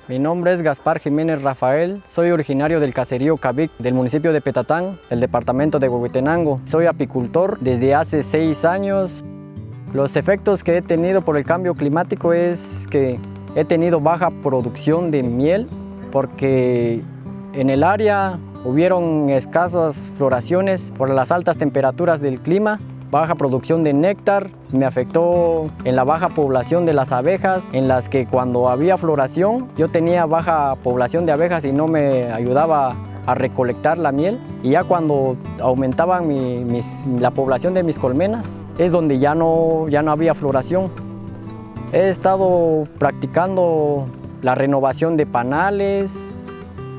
Mi nombre es Gaspar Jiménez Rafael, soy originario del caserío Cabic del municipio de Petatán, el departamento de Huehuetenango. Soy apicultor desde hace 6 años. Los efectos que he tenido por el cambio climático es que he tenido baja producción de miel porque en el área hubieron escasas floraciones por las altas temperaturas del clima. Baja producción de néctar, me afectó en la baja población de las abejas, en las que cuando había floración yo tenía baja población de abejas y no me ayudaba a recolectar la miel. Y ya cuando aumentaba la población de mis colmenas es donde ya no había floración. He estado practicando la renovación de panales,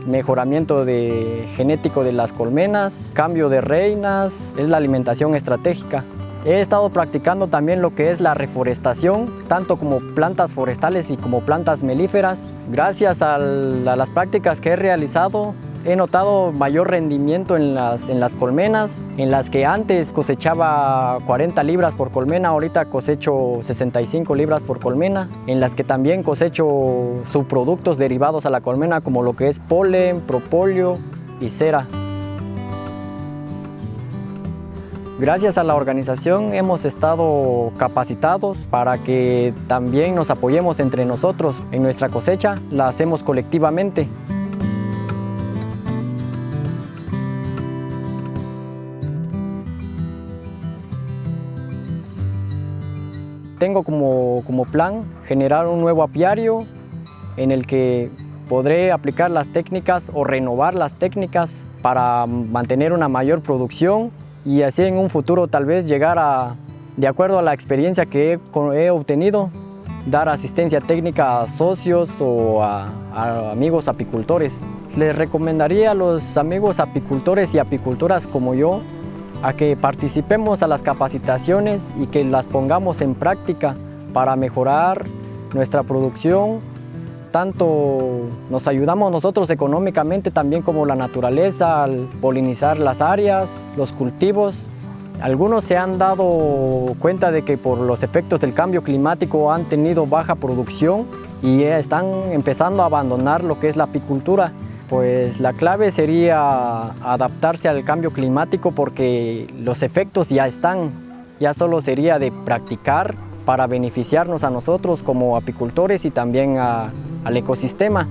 mejoramiento genético de las colmenas, cambio de reinas, es la alimentación estratégica. He estado practicando también lo que es la reforestación, tanto como plantas forestales y como plantas melíferas. Gracias a las prácticas que he realizado, he notado mayor rendimiento en las colmenas, en las que antes cosechaba 40 libras por colmena, ahorita cosecho 65 libras por colmena, en las que también cosecho subproductos derivados a la colmena como lo que es polen, propóleo y cera. Gracias a la organización hemos estado capacitados para que también nos apoyemos entre nosotros. En nuestra cosecha la hacemos colectivamente. Tengo como plan generar un nuevo apiario en el que podré aplicar las técnicas o renovar las técnicas para mantener una mayor producción y así en un futuro tal vez llegar de acuerdo a la experiencia que he obtenido, dar asistencia técnica a socios o a amigos apicultores. Les recomendaría a los amigos apicultores y apicultoras como yo a que participemos a las capacitaciones y que las pongamos en práctica para mejorar nuestra producción. Tanto nos ayudamos nosotros económicamente también como la naturaleza al polinizar las áreas, los cultivos. Algunos se han dado cuenta de que por los efectos del cambio climático han tenido baja producción y están empezando a abandonar lo que es la apicultura. Pues la clave sería adaptarse al cambio climático porque los efectos ya están, ya solo sería de practicar para beneficiarnos a nosotros como apicultores y también al ecosistema.